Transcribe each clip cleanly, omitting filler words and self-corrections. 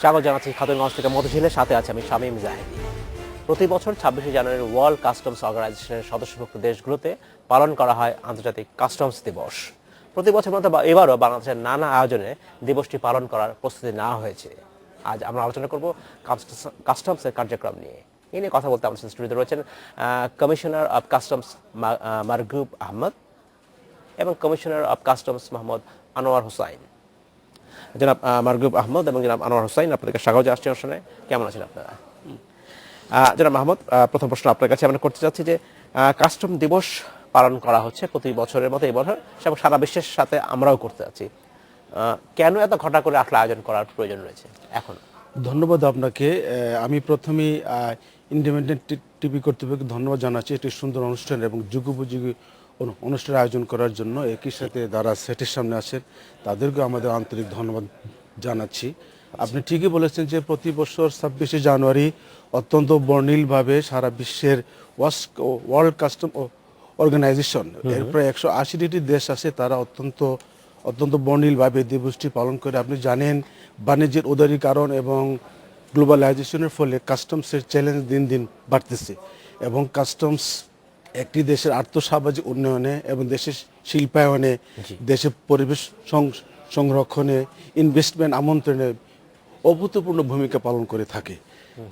স্বাগত জানাচ্ছি খাতুনগঞ্জ থেকে মধুঝিলের সাথে আছে আমি শামীম জাহেদি। প্রতি বছর 26শে জানুয়ারি ওয়ার্ল্ড কাস্টমস অর্গানাইজেশনের সদস্যভুক্ত দেশগুলোতে পালন করা হয় আন্তর্জাতিক কাস্টমস দিবস। প্রতি বছর মতো এবারও বাংলাদেশের নানা আয়োজনে দিবসটি পালন করার প্রস্তুতি নেওয়া হয়েছে। আজ আমরা আলোচনা করব কাস্টমসের কার্যক্রম নিয়ে। এই নিয়ে কথা বলতে আমাদের স্টুডিওতে রয়েছেন commissioner of customs Marghub Ahmad এবং commissioner of customs Mohammad Anwar Hossain. জনাব মারগুব আহমদ এবং জনাব আনোয়ার হোসাইন, আপনাদেরকে স্বাগত জানাচ্ছি অনুষ্ঠানে। কেমন আছেন আপনারা? জনাব মাহমুদ, প্রথম প্রশ্ন আপনার কাছে আমরা করতে চাচ্ছি যে কাস্টম দিবস পালন করা হচ্ছে প্রতি বছরের মতো এবছর এবং সারা বিশ্বের সাথে আমরাও করতে যাচ্ছি। কেন এত ঘটা করে আসলে আয়োজন করার প্রয়োজন রয়েছে এখন? ধন্যবাদ আপনাকে। আমি প্রথমেই ইন্ডিপেন্ডেন্ট টিভি কর্তৃপক্ষকে ধন্যবাদ জানাচ্ছি একটি সুন্দর অনুষ্ঠান এবং যুগোপযোগী অনুষ্ঠানের আয়োজন করার জন্য। একই সাথে যারা সেটের সামনে আছেন তাদেরকেও আমাদের আন্তরিক ধন্যবাদ জানাচ্ছি। আপনি ঠিকই বলেছেন যে প্রতি বছর 26শে জানুয়ারি অত্যন্ত বর্ণিলভাবে সারা বিশ্বের ওয়ার্ল্ড কাস্টম অর্গানাইজেশন এর প্রায় 180টি দেশ আছে, তারা অত্যন্ত বর্ণিলভাবে দিবসটি পালন করে। আপনি জানেন বাণিজ্যের উদারীকরণ এবং গ্লোবালাইজেশনের ফলে কাস্টমসের চ্যালেঞ্জ দিন দিন বাড়তেছে এবং কাস্টমস একটি দেশের আর্থসামাজিক উন্নয়নে এবং দেশের শিল্পায়নে, দেশের পরিবেশ সংরক্ষণে, ইনভেস্টমেন্ট আমন্ত্রণে অভূতপূর্ণ ভূমিকা পালন করে থাকে।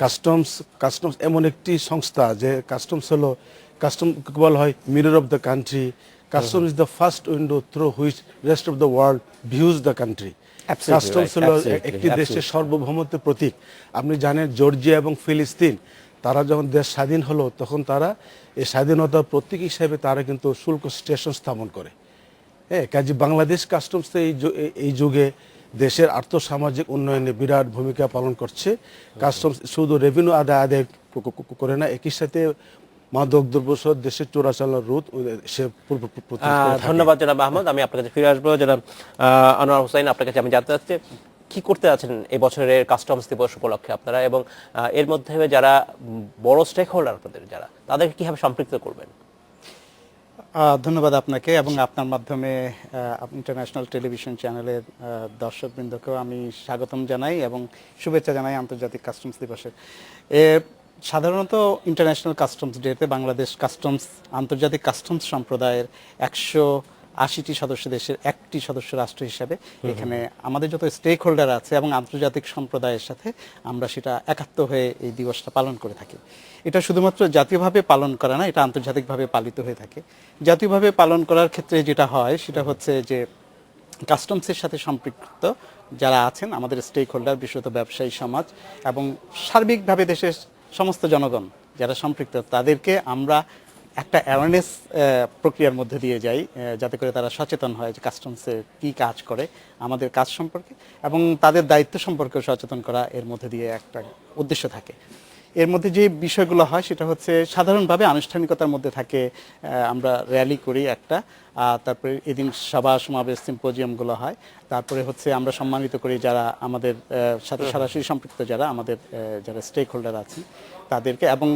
কাস্টমস এমন একটি সংস্থা যে কাস্টমস বলা হয় mirror of the country. Customs is the first window through which rest of the world views the country. Customs হলো একটি দেশের সার্বভৌমত্বের প্রতীক। আপনি জানেন জর্জিয়া এবং ফিলিস্তিন তারা যখন দেশ স্বাধীন হলো তখন তারা এই স্বাধীনতার প্রতীক হিসেবে তারা কিন্তু শুল্ক স্টেশন স্থাপন করে। হ্যাঁ, কাজে বাংলাদেশ কাস্টমস এই যুগে দেশের আর্থসামাজিক উন্নয়নে বিরাট ভূমিকা পালন করছে। কাস্টমস শুধু রেভিনিউ আদায় করে না, একই সাথে মাদক দ্রব্য সহ দেশের চোরাচালান রোধ সে ধন্যবাদ জনাব আহমদ। আমি আপনার কাছে ফিরে আসবো। জনাব আনোয়ার হোসাইন, আপনার কাছে আমি জানতে চাচ্ছি কি করতে আছেন এই বছরের কাস্টমস দিবস উপলক্ষে আপনারা, এবং এর মধ্যে যারা বড় স্টেক হোল্ডার আপনাদের যারা, তাদেরকে কিভাবে সম্পৃক্ত করবেন? ধন্যবাদ আপনাকে এবং আপনার মাধ্যমে ইন্টারন্যাশনাল টেলিভিশন চ্যানেলের দর্শকবৃন্দকেও আমি স্বাগতম জানাই এবং শুভেচ্ছা জানাই আন্তর্জাতিক কাস্টমস দিবসের। সাধারণত ইন্টারন্যাশনাল কাস্টমস ডেতে বাংলাদেশ কাস্টমস আন্তর্জাতিক কাস্টমস সম্প্রদায়ের 180টি সদস্য দেশের একটি সদস্য রাষ্ট্র হিসাবে এখানে আমাদের যত স্টেক হোল্ডার আছে এবং আন্তর্জাতিক সম্প্রদায়ের সাথে আমরা সেটা একাত্ম হয়ে এই দিবসটা পালন করে থাকি। এটা শুধুমাত্র জাতীয়ভাবে পালন করা না, এটা আন্তর্জাতিকভাবে পালিত হয়ে থাকে। জাতীয়ভাবে পালন করার ক্ষেত্রে যেটা হয় সেটা হচ্ছে যে কাস্টমসের সাথে সম্পৃক্ত যারা আছেন আমাদের স্টেক হোল্ডার, বিশেষত ব্যবসায়ী সমাজ এবং সার্বিকভাবে দেশের সমস্ত জনগণ যারা সম্পৃক্ত, তাদেরকে আমরা একটা অ্যাওয়ারনেস প্রক্রিয়ার মধ্যে দিয়ে যাই যাতে করে তারা সচেতন হয় যে কাস্টমসে কী কাজ করে, আমাদের কাজ সম্পর্কে এবং তাদের দায়িত্ব সম্পর্কেও সচেতন করা এর মধ্যে দিয়ে একটা উদ্দেশ্য থাকে। এর মধ্যে যে বিষয়গুলো হয় সেটা হচ্ছে সাধারণভাবে আনুষ্ঠানিকতার মধ্যে থাকে, আমরা র্যালি করি একটা, তারপরে এদিন সভা সমাবেশ সিম্পোজিয়ামগুলো হয়, তারপরে হচ্ছে আমরা সম্মানিত করি যারা আমাদের সাথে সরাসরি সম্পৃক্ত যারা আমাদের যারা স্টেক হোল্ডার আছেন তাদেরকে, এবং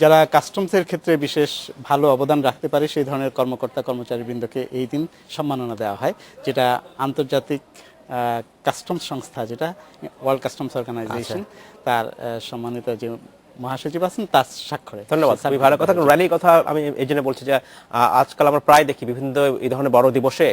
যারা কাস্টমসের ক্ষেত্রে বিশেষ ভালো অবদান রাখতে পারে সেই ধরনের কর্মকর্তা কর্মচারীবৃন্দকে এই দিন সম্মাননা দেওয়া হয়, যেটা আন্তর্জাতিক কাস্টমস সংস্থা যেটা ওয়ার্ল্ড কাস্টমস অর্গানাইজেশন তার সম্মানিত যে মহাসচিব আছেন তার স্বাক্ষরে। ধন্যবাদ, খুবই ভালো কথা। র্যালির কথা আমি এই জন্য বলছি যে আজকাল আমরা প্রায় দেখি বিভিন্ন এই ধরনের বড় দিবসে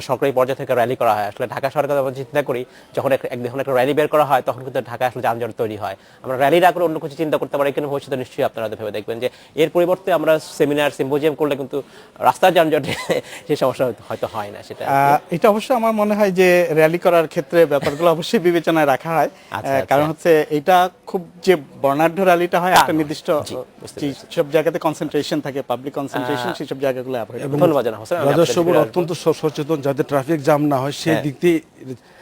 সরকারি পর্যায় থেকে র্যালি করা হয়। আসলে ঢাকা সরকার আমরা চিন্তা করি যখন যখন একটা র্যালি বের করা হয় তখন কিন্তু ঢাকা আসলে যানজট তৈরি হয়। আমরা র্যালি না করে অন্য কিছু চিন্তা করতে পারি, কিন্তু ভবিষ্যতে নিশ্চয়ই আপনারা ভেবে দেখবেন যে এর পরিবর্তে আমরা সেমিনার সিম্পোজিয়াম করলে কিন্তু রাস্তার যানজটে সেই সমস্যা হয়তো হয় না। এটা অবশ্যই আমার মনে হয় যে র্যালি করার ক্ষেত্রে ব্যাপারগুলো অবশ্যই বিবেচনায় রাখা হয়, কারণ হচ্ছে এটা খুব যে বর্ণাঢ্য র্যালিটা হয় একটা নির্দিষ্ট সব জায়গাতে কনসেন্ট্রেশন থাকে, পাবলিক কনসেন্ট্রেশন, সেই সব জায়গাগুলো অ্যাভয়েড। ধন্যবাদ জানাই হোসেন। রাজস্ব বোর্ড অত্যন্ত সচেতন যাতে ট্রাফিক জ্যাম না হয় সেই দিক দিয়ে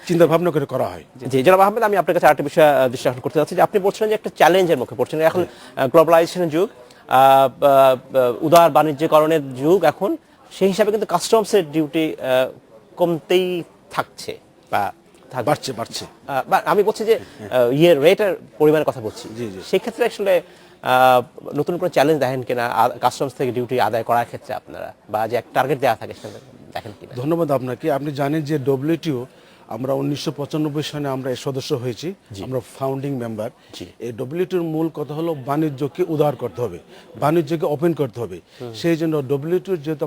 চিন্তা ভাবনা করে করা হয়। জি জনাব আহমেদ, আমি আপনার কাছে আরেকটা বিষয় দৃষ্টি আকর্ষণ করতে চাচ্ছি যে আপনি বলছিলেন যে একটা চ্যালেঞ্জের মুখে পড়ছেন এখন, গ্লোবালাইজেশনের যুগ, উদার বাণিজ্যকরণের যুগ এখন, সেই হিসাবে কিন্তু কাস্টমসের ডিউটি কমতেই থাকছে বা বাড়ছে। আমি বলছি যে রেটের পরিমাণের কথা বলছি, সেই ক্ষেত্রে আসলে নতুন করে চ্যালেঞ্জ দেখেন কিনা কাস্টমস থেকে ডিউটি আদায় করার ক্ষেত্রে আপনারা, বা যে একটা টার্গেট দেওয়া থাকে সেটা দেখেন কিনা? ধন্যবাদ আপনাকে। আপনি জানেন যে ডব্লিউটিও আমরা 1995 সালে আমরা এর সদস্য হয়েছি, আমরা ফাউন্ডিং মেম্বার। এই ডব্লিউটিওর মূল কথা হলো বাণিজ্যকে উদার করতে হবে, বাণিজ্যকে ওপেন করতে হবে। সেই জন্য ডব্লিউটিওর যেহেতু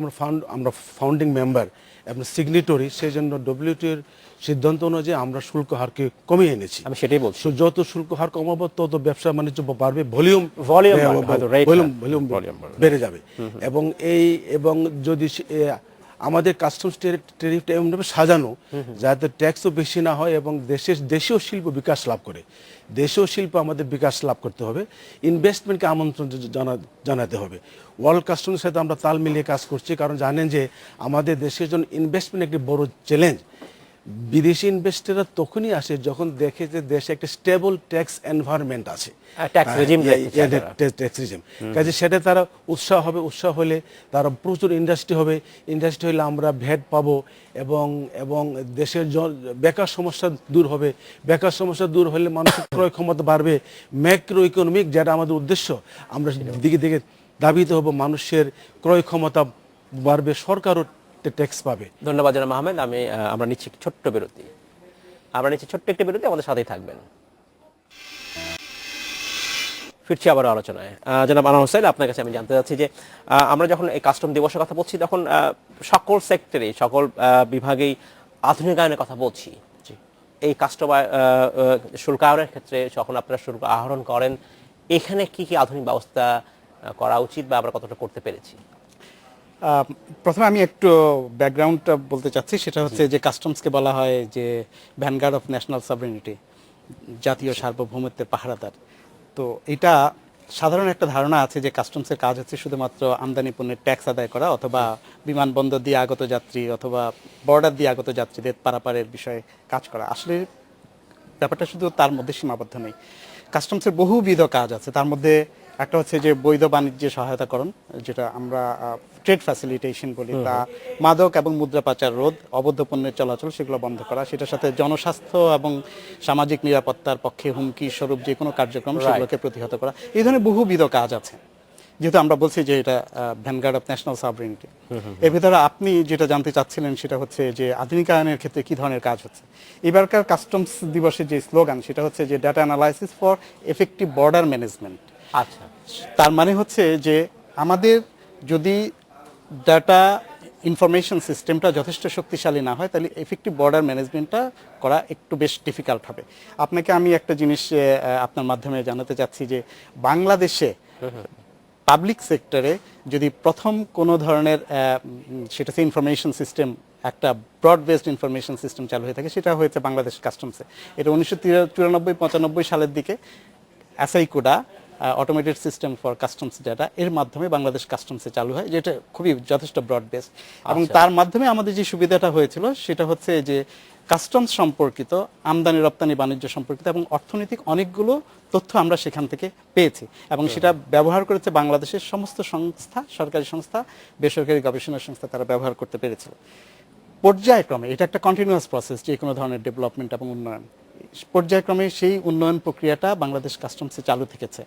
আমরা ফাউন্ডিং মেম্বার এবং সিগনেটরি, সেই জন্য ডব্লিউটিওর সিদ্ধান্ত অনুযায়ী আমরা শুল্ক হারকে কমিয়ে এনেছি। আমি সেটাই বলছি, যত শুল্ক হার কমাবো তত ব্যবসা বাণিজ্য বাড়বে, ভলিউম বেড়ে যাবে। এবং যদি আমাদের কাস্টমস টেরিফটা এমনভাবে সাজানো যাতে ট্যাক্সও বেশি না হয় এবং দেশীয় শিল্প বিকাশ লাভ করে। দেশীয় শিল্প আমাদের বিকাশ লাভ করতে হবে, ইনভেস্টমেন্টকে আমন্ত্রণ জানাতে হবে। ওয়ার্ল্ড কাস্টমসের সাথে আমরা তাল মিলিয়ে কাজ করছি, কারণ জানেন যে আমাদের দেশের জন্য ইনভেস্টমেন্ট একটি বড় চ্যালেঞ্জ। বিদেশি ইনভেস্টররা তখনই আসে যখন দেখে যে দেশে একটা স্টেবল ট্যাক্স এনভায়রনমেন্ট আছে, ট্যাক্স রিজিম। কাজে সেটা তারা উৎসাহ হলে তারা প্রচুর ইন্ডাস্ট্রি হলে আমরা ভ্যাট পাবো এবং দেশের বেকার সমস্যা দূর হবে। বেকার সমস্যা দূর হলে মানুষের ক্রয় ক্ষমতা বাড়বে, ম্যাক্রো ইকোনমিক যেটা আমাদের উদ্দেশ্য, আমরা দিকে দিকে দাবিতে হবো, মানুষের ক্রয় ক্ষমতা বাড়বে, সরকারও ট্যাক্স পাবে। ধন্যবাদ জনাব আহমেদ। আমরা নিচ্ছি ছোট্ট বিরতি, একটি বিরতি, আমাদের সাথেই থাকবেন। ফিরছি আবার আলোচনায়। জনাব আনোয়ার হোসেন, আপনার কাছে আমি জানতে চাচ্ছি যে আমরা যখন এই কাস্টম দিবসের কথা বলছি তখন সকল সেক্টরে, সকল বিভাগেই আধুনিকায়নের কথা বলছি। এই কাস্টম শুল্কায়নের ক্ষেত্রে যখন আপনারা শুল্ক আহরণ করেন, এখানে কি কি আধুনিক ব্যবস্থা করা উচিত বা আমরা কতটা করতে পেরেছি? প্রথমে আমি একটু ব্যাকগ্রাউন্ডটা বলতে চাচ্ছি, সেটা হচ্ছে যে কাস্টমসকে বলা হয় যে ভ্যানগার্ড অফ ন্যাশনাল সভরেনিটি, জাতীয় সার্বভৌমত্বের পাহারাদার। তো এটা সাধারণ একটা ধারণা আছে যে কাস্টমসের কাজ হচ্ছে শুধুমাত্র আমদানি পণ্যের ট্যাক্স আদায় করা, অথবা বিমানবন্দর দিয়ে আগত যাত্রী অথবা বর্ডার দিয়ে আগত যাত্রীদের পারাপারের বিষয়ে কাজ করা। আসলে ব্যাপারটা শুধু তার মধ্যে সীমাবদ্ধ নেই। কাস্টমসের বহুবিধ কাজ আছে, তার মধ্যে একটা হচ্ছে যে বৈধ বাণিজ্যে সহায়তাকরণ, যেটা আমরা ট্রেড ফ্যাসিলিটেশন বলি, তা মাদক এবং মুদ্রা পাচার রোধ, অবৈধ পণ্যের চলাচল সেগুলো বন্ধ করা, সেটার সাথে জনস্বাস্থ্য এবং সামাজিক নিরাপত্তার পক্ষে হুমকি স্বরূপ যে কোনো কার্যক্রম সেগুলোকে প্রতিহত করা। এই ধরনের বহুবিধ কাজ আছে, যেহেতু আমরা বলছি যে এটা ভ্যানগার্ড অফ ন্যাশনাল সভরেনিটি। এর ভিতরে আপনি যেটা জানতে চাচ্ছিলেন সেটা হচ্ছে যে আধুনিকায়নের ক্ষেত্রে কি ধরনের কাজ হচ্ছে। এবারকার কাস্টমস দিবসের যে স্লোগান সেটা হচ্ছে যে data analysis for effective border management. আচ্ছা, তার মানে হচ্ছে যে আমাদের যদি ডাটা ইনফরমেশন সিস্টেমটা যথেষ্ট শক্তিশালী না হয়, তাহলে এফেক্টিভ বর্ডার ম্যানেজমেন্টটা করা একটু বেশ ডিফিকাল্ট হবে। আপনাকে আমি একটা জিনিস আপনার মাধ্যমে জানাতে চাচ্ছি যে বাংলাদেশে পাবলিক সেক্টরে যদি প্রথম কোনো ধরনের সেটা হচ্ছে ইনফরমেশন সিস্টেম, একটা ব্রড বেসড ইনফরমেশন সিস্টেম চালু হয়ে থাকে, সেটা হয়েছে বাংলাদেশ কাস্টমসে। এটা 1994-95 সালের দিকে ASYCUDA, automated system for customs data, এর মাধ্যমে বাংলাদেশ কাস্টমসে চালু হয়, যেটা খুবই যথেষ্ট ব্রড বেসড। এবং তার মাধ্যমে আমাদের যে সুবিধাটা হয়েছিল সেটা হচ্ছে যে কাস্টমস সম্পর্কিত, আমদানি রপ্তানি বাণিজ্য সম্পর্কিত এবং অর্থনৈতিক অনেকগুলো তথ্য আমরা সেখান থেকে পেয়েছি, এবং সেটা ব্যবহার করেছে বাংলাদেশের সমস্ত সংস্থা, সরকারি সংস্থা, বেসরকারি গবেষণা সংস্থা, তারা ব্যবহার করতে পেরেছিল পর্যায়ক্রমে। এটা একটা কন্টিনিউয়াস প্রসেস, যে কোনো ধরনের ডেভেলপমেন্ট এবং উন্নয়ন। পর্যায়ক্রমে সেই উন্নয়ন প্রক্রিয়াটা বাংলাদেশ কাস্টমসে চালু থেকেছে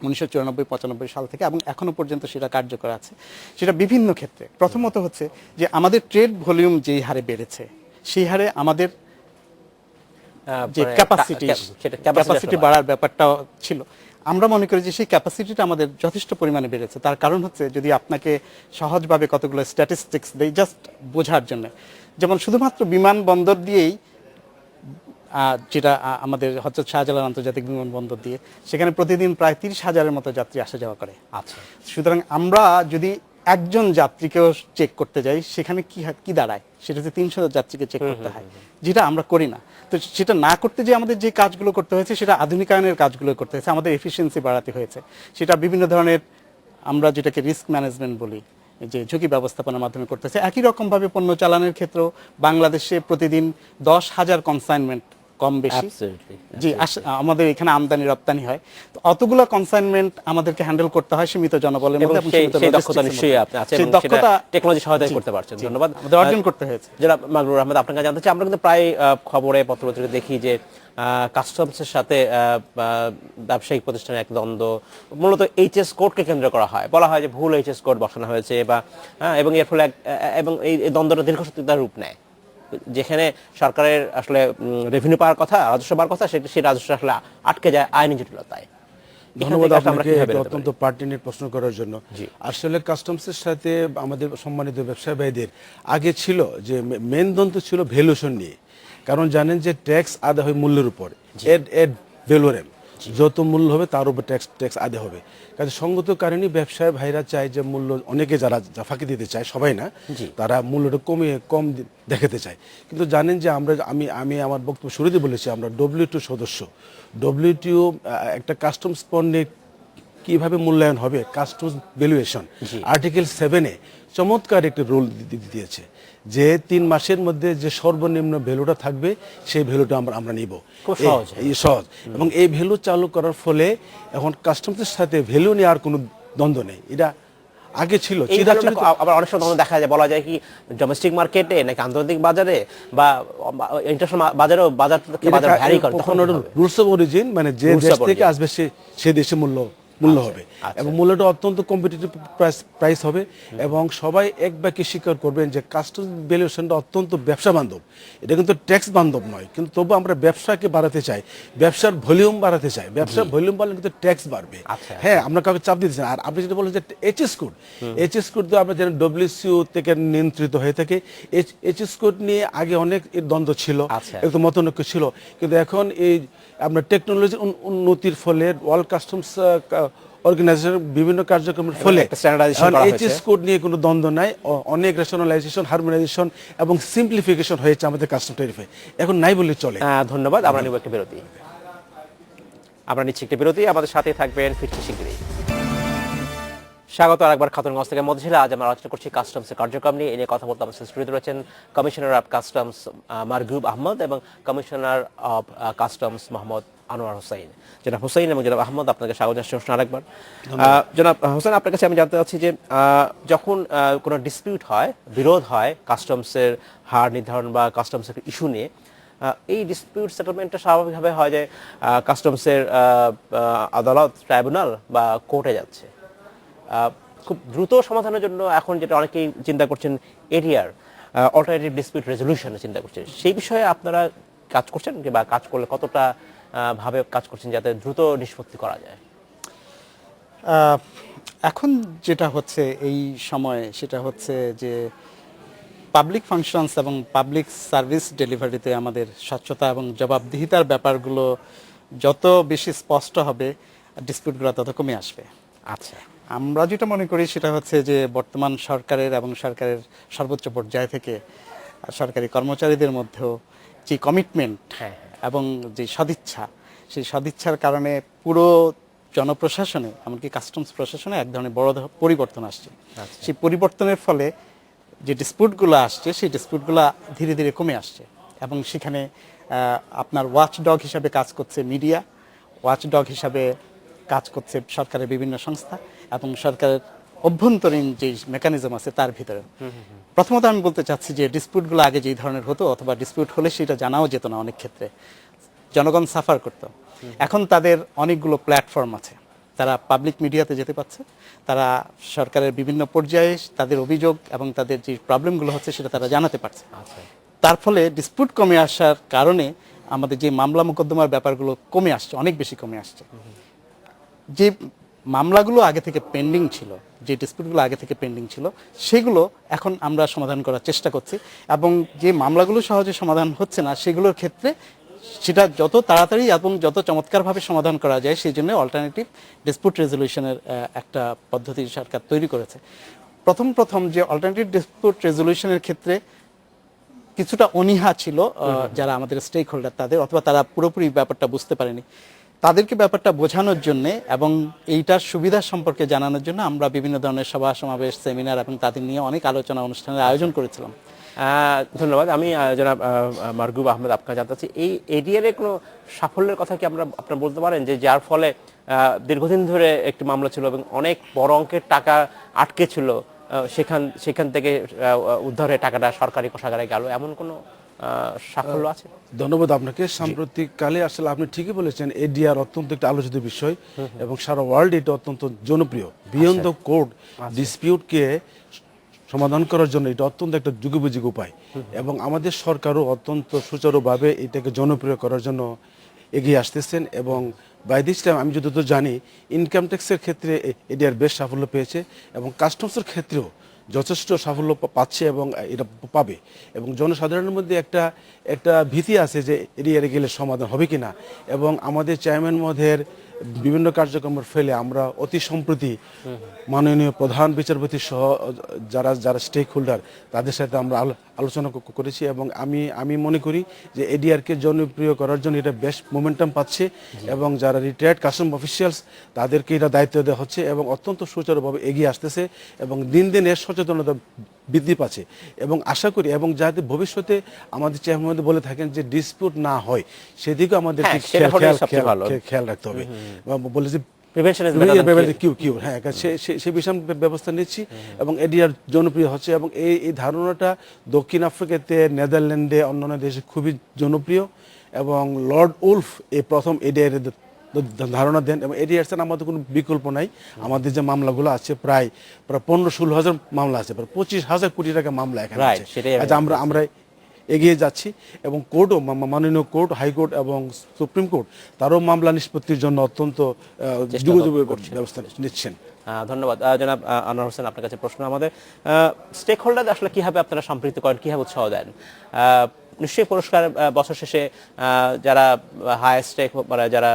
1994-95 সাল থেকে, এবং এখনো পর্যন্ত সেটা কার্যকর আছে। সেটা বিভিন্ন ক্ষেত্রে, প্রথমত হচ্ছে যে আমাদের ট্রেড ভলিউম যেই হারে বেড়েছে, সেই হারে আমাদের যে ক্যাপাসিটি বাড়ার ব্যাপারটা ছিল, আমরা মনে করি যে সেই ক্যাপাসিটিটা আমাদের যথেষ্ট পরিমাণে বেড়েছে। তার কারণ হচ্ছে, যদি আপনাকে সহজভাবে কতগুলো স্ট্যাটিস্টিক্স দেই জাস্ট বোঝার জন্য, যেমন শুধুমাত্র বিমানবন্দর দিয়েই, যেটা আমাদের হজরত শাহজালাল আন্তর্জাতিক বিমানবন্দর দিয়ে, সেখানে প্রতিদিন প্রায় 30,000-এর মতো যাত্রী আসা যাওয়া করে। আচ্ছা, সুতরাং আমরা যদি একজন যাত্রীকেও চেক করতে যাই, সেখানে কি দাঁড়ায়, সেটা হচ্ছে 300 যাত্রীকে চেক করতে হয়, যেটা আমরা করি না। তো সেটা না করতে যে আমাদের যে কাজগুলো করতে হয়েছে, সেটা আধুনিকায়নের কাজগুলো করতে হয়েছে, আমাদের এফিসিয়েন্সি বাড়াতে হয়েছে। সেটা বিভিন্ন ধরনের, আমরা যেটাকে রিস্ক ম্যানেজমেন্ট বলি, যে ঝুঁকি ব্যবস্থাপনার মাধ্যমে করতেছে। একই রকমভাবে পণ্য চালানের ক্ষেত্রেও বাংলাদেশে প্রতিদিন 10,000 কনসাইনমেন্ট কম বেশি জি আমাদের এখানে আমদানি রপ্তানি হয়। তো অতগুলো কনসাইনমেন্ট আমাদেরকে হ্যান্ডেল করতে হয় সীমিত জনবলের মধ্যে, এবং সেই দক্ষতা নিশ্চয়ই আপনি আছে এবং সেটা টেকনোলজি সহায়তা করতে পারছেন। ধন্যবাদ, আমাদের অর্জন করতে হয়েছে। জনাব মাগরুর আহমেদ, আপনার কাছে জানতে চাই, আমরা কিন্তু প্রায় খবরে পত্রপত্রিকায় দেখি যে কাস্টমসের সাথে ব্যবসায়িক প্রতিষ্ঠানের এক দ্বন্দ্ব, মূলত এইচএস কোডকে কেন্দ্র করা হয়, বলা হয় যে ভুল এইচএস কোড বসানো হয়েছে, বা এবং এর ফলে এবং এই দ্বন্দ্বটা দীর্ঘসূত্রিতার রূপ নেয়। যেখানে সরকারের আসলে রেভিনিউ পাওয়ার কথা, রাজস্ব পাওয়ার কথা, সেই রাজস্ব আসলে আটকে যায় আইনি জটিলতায়। ধন্যবাদ আপনাকে এটা অত্যন্ত পার্টিনেন্ট প্রশ্ন করার জন্য। জি। আসলে কাস্টমসের সাথে আমাদের সম্মানিত ব্যবসায়ী ভাইদের আগে ছিল যে মেন দ্বন্দ্ব ছিল ভ্যালুয়েশন নিয়ে, কারণ জানেন যে ট্যাক্স আদায় হয় মূল্যের উপর, এড ভ্যালুরেম, যত মূল্য হবে তার উপর ট্যাক্স আদায় হবে। কাজে সঙ্গত কারণে ব্যবসায়ী ভাইরা চায় যে মূল্য, অনেকে যারা ফাঁকি দিতে চায়, সবাই না, তারা মূল্যটা কম দেখাতে চায়। কিন্তু জানেন যে আমি আমার বক্তব্য শুরুতে বলেছি, আমরা WTO সদস্য। WTO একটা কাস্টমস পণ্যে কিভাবে মূল্যায়ন হবে, কাস্টমস ভ্যালুয়েশন, আর্টিকেল 7-এ চমৎকার একটি রোল দিয়েছে যে 3 মাসের মধ্যে যে সর্বনিম্ন ভ্যালুটা থাকবে সেই ভ্যালুটা আমরা নিব। খুব সহজ। এবং এই ভ্যালু চালু করার ফলে এখন কাস্টমসের সাথে ভ্যালু নিয়ে আর কোনো দ্বন্দ্ব নেই। এটা আগে ছিল। আবার অনেক সময় দেখা যায়, বলা যায় কি ডোমেস্টিক মার্কেটে নাকি আন্তর্জাতিক বাজারে বা ইন্টারন্যাশনাল বাজারেও বাজার ভ্যারি করে, তখন রুলস অফ অরিজিন, মানে যে দেশ থেকে আসবে সে দেশে মূল্য হবে, এবং মূল্যটা অত্যন্ত কম্পিটিটিভ প্রাইস হবে। এবং সবাই এক বাক্যে স্বীকার করবেন যে কাস্টমস ভ্যালুয়েশনটা অত্যন্ত ব্যবসা বান্ধব। এটা কিন্তু ট্যাক্স বান্ধব নয়, কিন্তু তবু আমরা ব্যবসাকে বাড়াতে চাই, ব্যবসার ভলিউম বাড়াতে চাই। ব্যবসার ভলিউম বাড়লে কিন্তু ট্যাক্স বাড়বে। হ্যাঁ, আমরা কাউকে চাপ দিতেছি না। আর আপনি যেটা বলেন যে এইচএস কোড তো আমরা জানি WCO থেকে নিয়ন্ত্রিত হয়ে থাকে। এইচএস কোড নিয়ে আগে অনেক দ্বন্দ্ব ছিল, একটু মতনৈক্য ছিল, কিন্তু এখন এই আমরা টেকনোলজি উন্নতির ফলে ওয়ার্ল্ড কাস্টমস অর্গানাইজেশনের বিভিন্ন কার্যক্রমের ফলে এইচএস কোড নিয়ে কোনো দ্বন্দ্ব নাই। অনেক রেশনালাইজেশন, হারমোনাইজেশন এবং সিম্পলিফিকেশন হয়েছে আমাদের কাস্টম ট্যারিফে, এখন নাই বললে চলে। ধন্যবাদ। আমরা নিব একটা বিরতি। আমরা নিচ্ছি একটা বিরতি, আমাদের সাথে থাকবেন, ফিরছি শীঘ্রই। স্বাগত আরেকবার খাতুনগঞ্জ থেকে মধ্যশিলা। আজ আমরা আলোচনা করছি কাস্টমসের কার্যক্রম নিয়ে। এ নিয়ে কথা বলতে আমাদের স্টুডিওতে রয়েছেন commissioner of customs Marghub Ahmad এবং commissioner of customs Mohammad Anwar Hossain. জনাব হোসেন এবং জনাব আহমদ, আপনাকে স্বাগত জানাচ্ছি আরেকবার। জনাব হোসেন, আপনার কাছে আমি জানতে চাচ্ছি যে যখন কোনো ডিসপিউট হয়, বিরোধ হয় কাস্টমসের হার নির্ধারণ বা কাস্টমসের ইস্যু নিয়ে, এই ডিসপিউট সেটেলমেন্টটা স্বাভাবিকভাবে হয় যে কাস্টমসের আদালত, ট্রাইব্যুনাল বা কোর্টে যাচ্ছে। খুব দ্রুত সমাধানের জন্য এখন যেটা অনেকেই চিন্তা করছেন, এডিআর, অল্টারনেটিভ ডিসপিউট রেজলিউশনের চিন্তা করছেন। সেই বিষয়ে আপনারা কাজ করছেন বা কাজ করলে কতটা ভাবে কাজ করছেন যাতে দ্রুত নিষ্পত্তি করা যায়? এখন যেটা হচ্ছে এই সময়ে, সেটা হচ্ছে যে পাবলিক ফাংশনস এবং পাবলিক সার্ভিস ডেলিভারিতে আমাদের স্বচ্ছতা এবং জবাবদিহিতার ব্যাপারগুলো যত বেশি স্পষ্ট হবে, ডিসপিউটগুলো তত কমে আসবে। আচ্ছা, আমরা যেটা মনে করি সেটা হচ্ছে যে বর্তমান সরকারের এবং সরকারের সর্বোচ্চ পর্যায় থেকে সরকারি কর্মচারীদের মধ্যেও যে কমিটমেন্ট এবং যে সদিচ্ছা, সেই সদিচ্ছার কারণে পুরো জনপ্রশাসনে, এমনকি কাস্টমস প্রশাসনে এক ধরনের বড় পরিবর্তন আসছে। সেই পরিবর্তনের ফলে যে ডিসপিউটগুলো আসছে, সেই ডিসপিউটগুলো ধীরে ধীরে কমে আসছে। এবং সেখানে আপনার ওয়াচডগ হিসাবে কাজ করছে মিডিয়া, ওয়াচডগ হিসাবে কাজ করছে সরকারের বিভিন্ন সংস্থা এবং সরকারের অভ্যন্তরীণ যে মেকানিজম আছে তার ভিতরে। প্রথমত আমি বলতে চাচ্ছি যে ডিসপিউটগুলো আগে যেই ধরনের হতো, অথবা ডিসপিউট হলে সেটা জানাও যেত না, অনেক ক্ষেত্রে জনগণ সাফার করত। এখন তাদের অনেকগুলো প্ল্যাটফর্ম আছে, তারা পাবলিক মিডিয়াতে যেতে পারছে, তারা সরকারের বিভিন্ন পর্যায়ে তাদের অভিযোগ এবং তাদের যে প্রবলেমগুলো হচ্ছে সেটা তারা জানাতে পারছে। তার ফলে ডিসপিউট কমে আসার কারণে আমাদের যে মামলা মোকদ্দমার ব্যাপারগুলো কমে আসছে, অনেক বেশি কমে আসছে। যে মামলাগুলো আগে থেকে পেন্ডিং ছিল, যে ডিসপিউটগুলো আগে থেকে পেন্ডিং ছিল, সেগুলো এখন আমরা সমাধান করার চেষ্টা করছি। এবং যে মামলাগুলো সহজে সমাধান হচ্ছে না, সেগুলোর ক্ষেত্রে সেটা যত তাড়াতাড়ি এবং যত চমৎকারভাবে সমাধান করা যায়, সেই জন্য অল্টারনেটিভ ডিসপিউট রেজলিউশনের একটা পদ্ধতি সরকার তৈরি করেছে। প্রথম যে অল্টারনেটিভ ডিসপিউট রেজলিউশনের ক্ষেত্রে কিছুটা অনীহা ছিল যারা আমাদের স্টেক হোল্ডার তাদের, অথবা তারা পুরোপুরি ব্যাপারটা বুঝতে পারেনি। তাদেরকে ব্যাপারটা বোঝানোর জন্য এবং এইটার সুবিধা সম্পর্কে জানানোর জন্য আমরা বিভিন্ন ধরনের সভা সমাবেশ, সেমিনার এবং তাদের নিয়ে অনেক আলোচনা অনুষ্ঠানের আয়োজন করেছিলাম। ধন্যবাদ। আমি জনাব মারগুব আহমেদ, আপনাকে জানতে চাচ্ছি, এই এডিআর এর কোনো সাফল্যের কথা কি আপনারা বলতে পারেন, যে যার ফলে দীর্ঘদিন ধরে একটি মামলা ছিল এবং অনেক বড় অঙ্কের টাকা আটকে ছিল, সেখান থেকে উদ্ধারে টাকাটা সরকারি কোষাগারে গেল, এমন কোনো সাফল্য আছে? ধন্যবাদ আপনাকে। সাম্প্রতিককালে আসলে আপনি ঠিকই বলেছেন, এডিআর অত্যন্ত একটা আলোচিত বিষয় এবং সারা ওয়ার্ল্ড এটা অত্যন্ত জনপ্রিয়। বিয়ন্ড দ্য কোর্ট ডিসপিউটকে সমাধান করার জন্য এটা অত্যন্ত একটা যুগোপযোগী উপায় এবং আমাদের সরকারও অত্যন্ত সুচারুভাবে এটাকে জনপ্রিয় করার জন্য এগিয়ে আসতেছেন এবং বাই দিস টাইম আমি যতদূর জানি ইনকাম ট্যাক্সের ক্ষেত্রে এডিআর বেশ সাফল্য পেয়েছে এবং কাস্টমসের ক্ষেত্রেও যথেষ্ট সাফল্য পাচ্ছে এবং এটা পাবে এবং জনসাধারণের মধ্যে একটা ভীতি আছে যে এডিআরে গেলে সমাধান হবে কিনা এবং আমাদের চেয়ারম্যান মহোদয়ের বিভিন্ন কার্যক্রমের ফেলে আমরা অতি সম্প্রতি মাননীয় প্রধান বিচারপতি সহ যারা স্টেক হোল্ডার তাদের সাথে আমরা আলোচনা করেছি এবং আমি মনে করি যে এডিআরকে জনপ্রিয় করার জন্য এটা বেশ মোমেন্টাম পাচ্ছে এবং যারা রিটায়ার্ড কাস্টম অফিসিয়ালস তাদেরকে এটা দায়িত্ব দেওয়া হচ্ছে এবং অত্যন্ত সুচারুভাবে এগিয়ে আসতেছে এবং দিন দিন এর সচেতনতা বৃদ্ধি পাচ্ছে এবং আশা করি এবং যাতে ভবিষ্যতে আমাদের চেয়ারম্যান বলে থাকেন যে ডিসপিউট না হয় সেদিকে আমাদের হ্যাঁ, সেটা হলে সবচেয়ে ভালো। খেয়াল রাখতে হবে বলে যে prevention is better than cure হ্যাঁ সেই বিষয়ে আমরা ব্যবস্থা নিচ্ছি এবং এডিআর জনপ্রিয় হচ্ছে এবং এই ধারণাটা দক্ষিণ আফ্রিকাতে নেদারল্যান্ডে অন্যান্য দেশে খুবই জনপ্রিয় এবং লর্ড উলফ এই প্রথম এডিআর ধারণা দেন এবং এডিআর ছাড়া আমাদের কোনো বিকল্প নাই আমাদের যে মামলাগুলো আছে প্রায় 15-16 হাজার মামলা আছে প্রায় 25,000 কোটি টাকা মামলা এখানে Right, আছে সেটাই আমি আজ আমরা এগিয়ে যাচ্ছি এবং কোর্টও মাননীয় কোর্ট হাইকোর্ট এবং সুপ্রিম কোর্ট তারও মামলা নিষ্পত্তির জন্য অত্যন্ত যুগোপযোগী ব্যবস্থা নিচ্ছেন। ধন্যবাদ জনাব আনোয়ার হোসেন, আপনার কাছে প্রশ্ন আমাদের স্টেক হোল্ডার আসলে কিভাবে আপনারা সম্পৃক্ত করেন, কিভাবে উৎসাহ দেন? নিশ্চয়ই পুরস্কার বছর শেষে যারা হাই স্টেক মানে যারা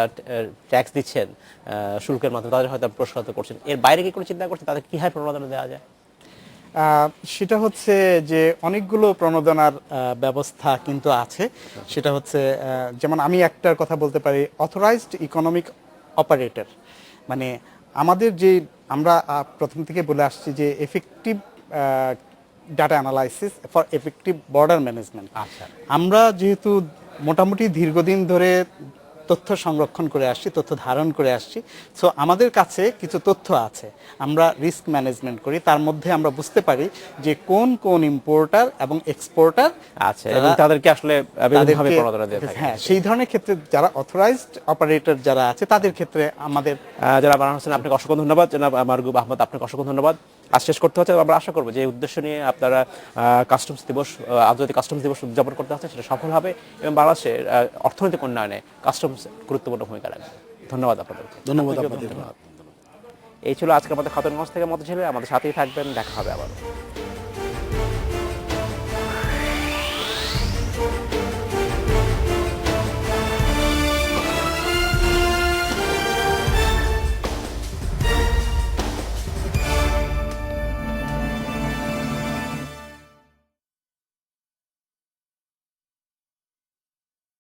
ট্যাক্স দিচ্ছেন শুল্কের মাধ্যমে তাদের হয়তো পুরস্কার করছেন, এর বাইরে কি কোনো চিন্তা করছেন তাদের কিভাবে প্রণোদনা দেওয়া যায়? সেটা হচ্ছে যে অনেকগুলো প্রণোদনার ব্যবস্থা কিন্তু আছে। সেটা হচ্ছে যেমন আমি একটার কথা বলতে পারি, অথরাইজড ইকোনমিক অপারেটর, মানে আমাদের যে আমরা প্রথম থেকে বলে আসছি যে effective data analysis for effective border management. আমরা যেহেতু মোটামুটি দীর্ঘদিন ধরে তথ্য সংরক্ষণ করে আসছি, তথ্য ধারণ করে আসছি, সো আমাদের কাছে কিছু তথ্য আছে, আমরা রিস্ক ম্যানেজমেন্ট করি, তার মধ্যে আমরা বুঝতে পারি যে কোন কোন ইম্পোর্টার এবং এক্সপোর্টার আচ্ছা এবং তাদেরকে আসলে বিভিন্নভাবে প্রণোদনা দেওয়া থাকে। হ্যাঁ, সেই ধরনের ক্ষেত্রে যারা অথরাইজড অপারেটর যারা আছে তাদের ক্ষেত্রে আমাদের জনাব আনোয়ার হোসেন আপনাকে অসংখ্য ধন্যবাদ, জনাব মারগুব আহমদ আপনাকে অসংখ্য ধন্যবাদ। আজ শেষ করতে হচ্ছে, আমরা আশা করবো যে উদ্দেশ্য নিয়ে আপনারা কাস্টমস দিবস আন্তর্জাতিক কাস্টমস দিবস উদযাপন করতে হচ্ছে সেটা সফল হবে এবং বাংলাদেশের অর্থনৈতিক উন্নয়নে কাস্টমস গুরুত্বপূর্ণ ভূমিকা রাখবে। ধন্যবাদ আপনাদেরকে। ধন্যবাদ আপনাদের। এই ছিল আজকে আমাদের খতনগঞ্জ থেকে মতো ছিল, আমাদের সাথেই থাকবেন, দেখা হবে আবার।